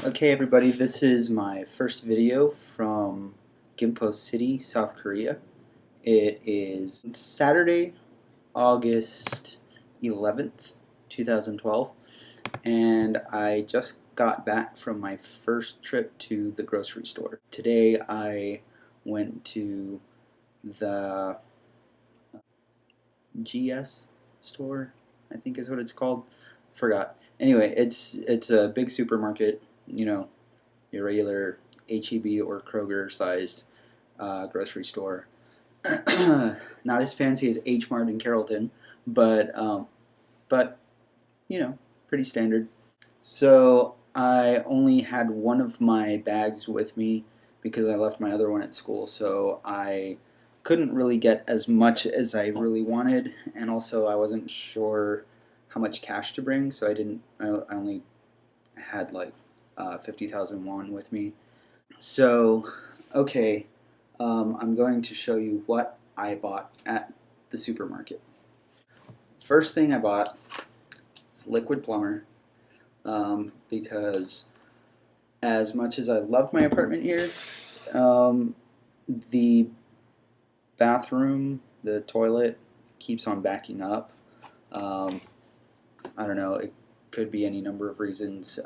Okay everybody, this is my first video from Gimpo City, South Korea. It is Saturday, August 11th, 2012, and I just got back from my first trip to the grocery store. Today I went to the GS store, I think is what it's called. Forgot. Anyway, it's a big supermarket, you know, your regular HEB or Kroger sized grocery store. Not as fancy as H Mart in Carrollton, but you know, pretty standard. So I only had one of my bags with me because I left my other one at school. So I couldn't really get as much as I really wanted, and also I wasn't sure how much cash to bring, so I didn't. I only had like 50,000 won with me. So, okay, I'm going to show you what I bought at the supermarket. First thing I bought is liquid plumber, because as much as I love my apartment here, the bathroom, the toilet keeps on backing up. I don't know, it could be any number of reasons.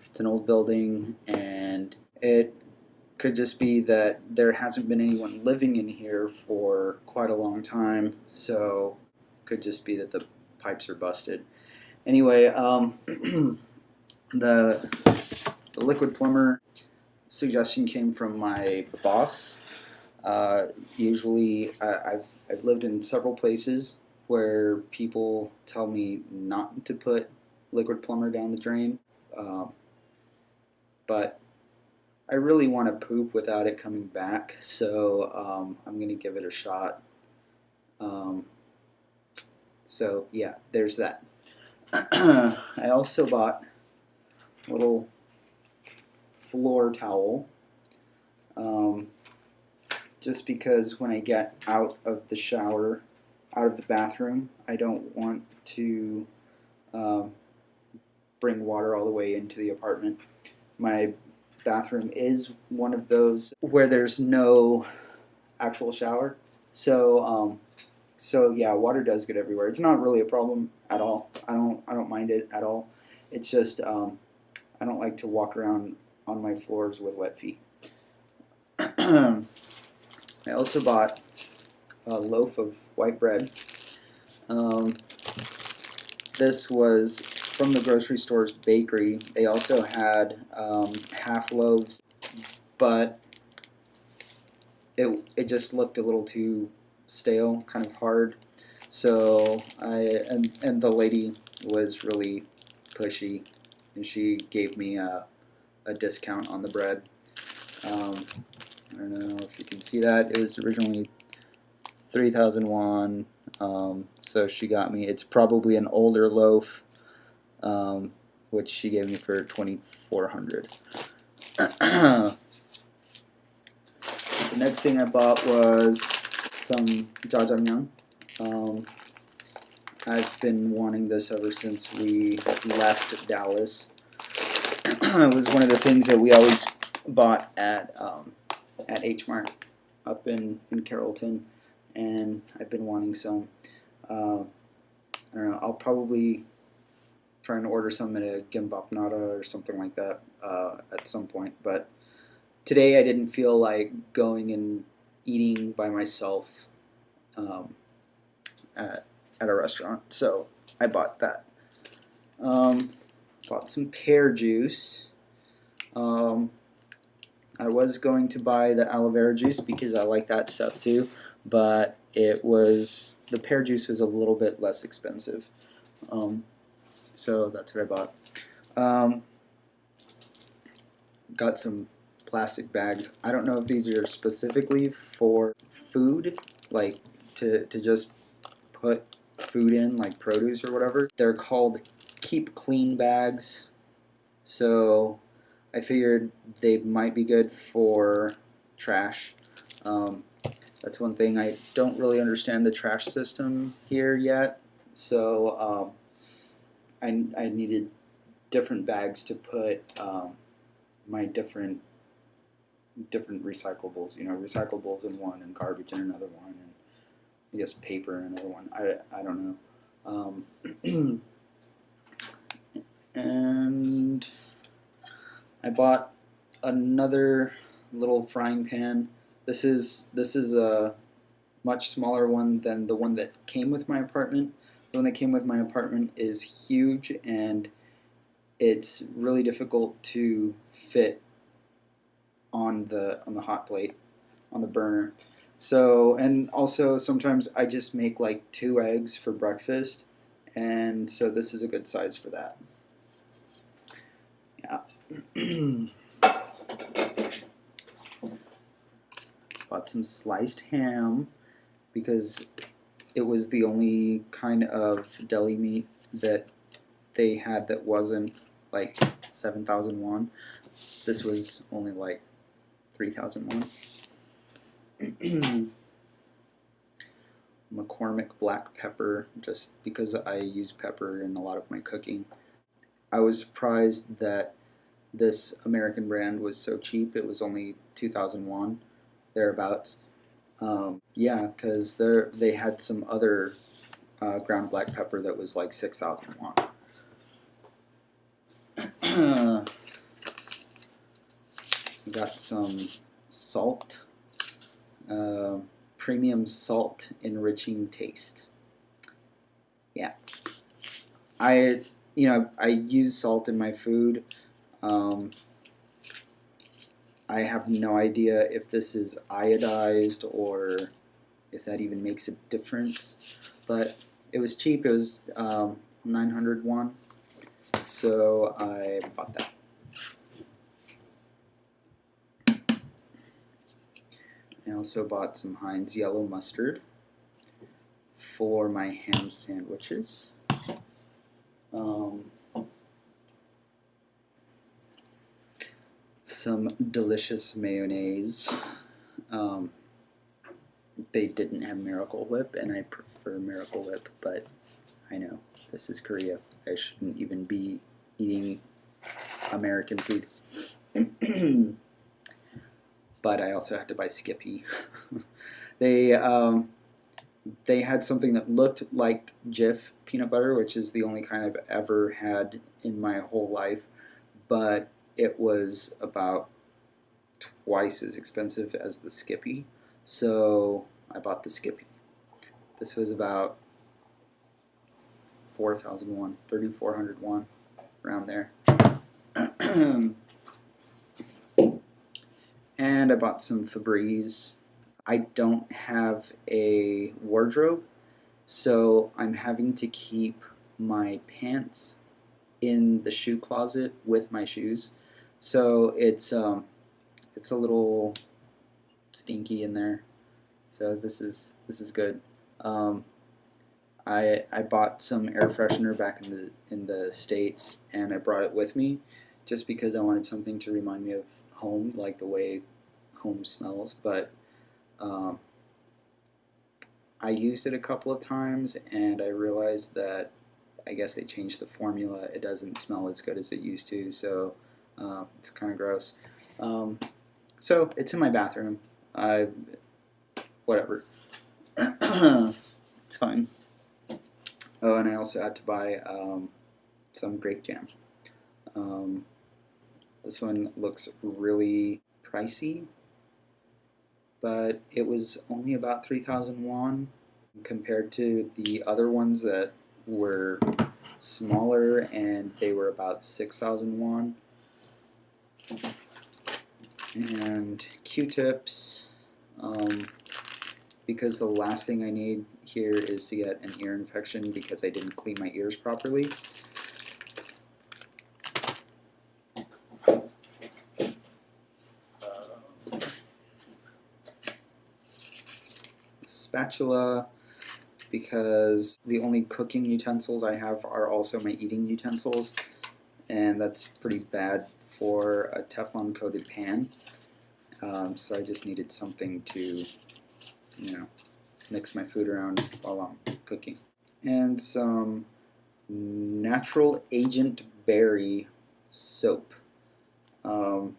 It's an old building, and it could just be that there hasn't been anyone living in here for quite a long time, so could just be that the pipes are busted. Anyway, the liquid plumber suggestion came from my boss. Usually, I've lived in several places where people tell me not to put liquid plumber down the drain, but I really want to poop without it coming back, so I'm going to give it a shot. Um, so yeah, there's that. I also bought a little floor towel, um, just because when I get out of the shower, out of the bathroom, I don't want to um, bring water all the way into the apartment. My bathroom is one of those where there's no actual shower. So yeah, water does get everywhere. It's not really a problem at all. I don't mind it at all. It's just I don't like to walk around on my floors with wet feet. I also bought a loaf of white bread. Um, this was from the grocery store's bakery. They also had half loaves, but it just looked a little too stale, kind of hard. So and the lady was really pushy, and she gave me a discount on the bread. I don't know if you can see that. It was originally 3,000 won. So she got me. It's probably an older loaf, which she gave me for 2,400. The next thing I bought was some jjajangmyeon. I've been wanting this ever since we left Dallas. It was one of the things that we always bought at H Mart up in Carrollton, and I've been wanting some. I don't know. I'll probably try and order some at a Gimpo or something like that at some point. But today I didn't feel like going and eating by myself at a restaurant, so I bought that. Bought some pear juice. I was going to buy the aloe vera juice because I like that stuff too, but the pear juice was a little bit less expensive, so that's what I bought. Got some plastic bags. I don't know if these are specifically for food, like to just put food in, like produce or whatever. They're called keep clean bags, so I figured they might be good for trash. That's one thing. I don't really understand the trash system here yet, so I needed different bags to put my different recyclables. Recyclables in one and garbage in another one, and I guess paper in another one. I don't know. And I bought another little frying pan. This is a much smaller one than the one that came with my apartment. The one that came with my apartment is huge, and it's really difficult to fit on the hot plate, on the burner. So, and also sometimes I just make like 2 eggs for breakfast, and so this is a good size for that. Yeah. Bought some sliced ham because it was the only kind of deli meat that they had that wasn't like 7,000 won. This was only like 3,000 won. McCormick black pepper, just because I use pepper in a lot of my cooking. I was surprised that this American brand was so cheap. It was only 2,000 won, thereabouts. Yeah, because they had some other ground black pepper that was like 6,000 won. Got some salt, premium salt enriching taste. Yeah, I use salt in my food. I have no idea if this is iodized or if that even makes a difference, but it was cheap. It was 900 won, so I bought that. I also bought some Heinz yellow mustard for my ham sandwiches. Some delicious mayonnaise. They didn't have Miracle Whip, and I prefer Miracle Whip, but I know this is Korea. I shouldn't even be eating American food. But I also had to buy Skippy. They had something that looked like Jif peanut butter, which is the only kind I've ever had in my whole life, but it was about twice as expensive as the Skippy, so I bought the Skippy. This was about 4,000 won, 3,400 won, around there. And I bought some Febreze. I don't have a wardrobe, so I'm having to keep my pants in the shoe closet with my shoes. So it's a little stinky in there. So this is good. I bought some air freshener back in the States, and I brought it with me just because I wanted something to remind me of home, like the way home smells. But I used it a couple of times, and I realized that I guess they changed the formula. It doesn't smell as good as it used to, so it's kind of gross. So it's in my bathroom. Whatever. It's fine. Oh, and I also had to buy some grape jam. This one looks really pricey, but it was only about 3,000 won compared to the other ones that were smaller, and they were about 6,000 won. And Q-tips, because the last thing I need here is to get an ear infection because I didn't clean my ears properly. Spatula, because the only cooking utensils I have are also my eating utensils, and that's pretty bad for a Teflon coated pan. So I just needed something to, mix my food around while I'm cooking. And some Natural Agent Berry soap. Um,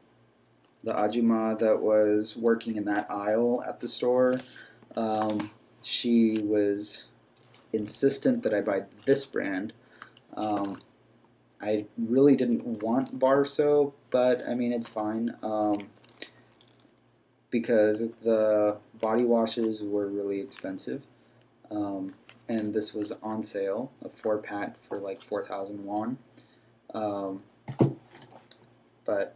the ajumma that was working in that aisle at the store, she was insistent that I buy this brand. I really didn't want bar soap, but I mean it's fine because the body washes were really expensive, um, and this was on sale, a 4 pack for like 4,000 won. Um, but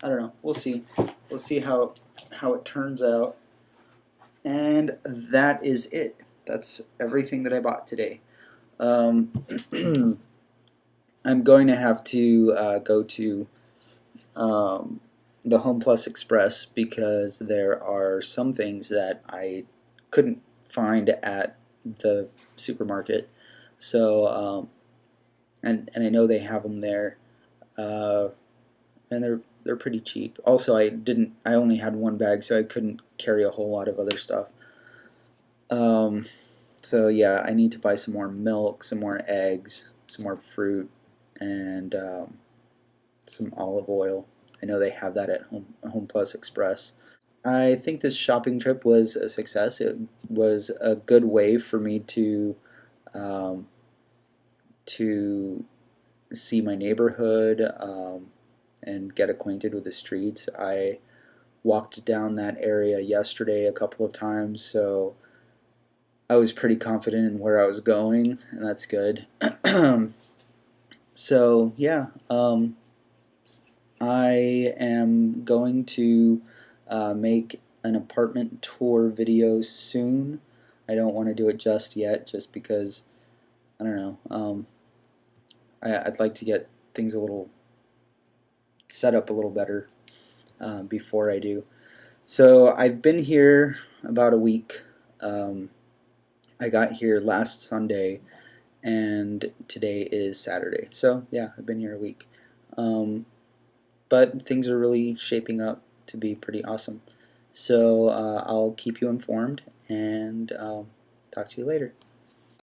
I don't know. We'll see. We'll see how it turns out. And that is it. That's everything that I bought today. Um, I'm going to have to go to the Home Plus Express because there are some things that I couldn't find at the supermarket. So, and I know they have them there, uh, and they're pretty cheap. Also, I only had one bag, so I couldn't carry a whole lot of other stuff. Um, so yeah, I need to buy some more milk, some more eggs, some more fruit, and some olive oil. I know they have that at Home Plus Express. I think this shopping trip was a success. It was a good way for me um, to see my neighborhood and get acquainted with the streets. I walked down that area yesterday a couple of times, so I was pretty confident in where I was going, and that's good. So yeah, I am going to make an apartment tour video soon. I don't want to do it just yet, just because I don't know. I'd like to get things a little set up a little better before I do. So I've been here about a week. I got here last Sunday, and today is Saturday. So yeah, I've been here a week. But things are really shaping up to be pretty awesome. So I'll keep you informed and talk to you later.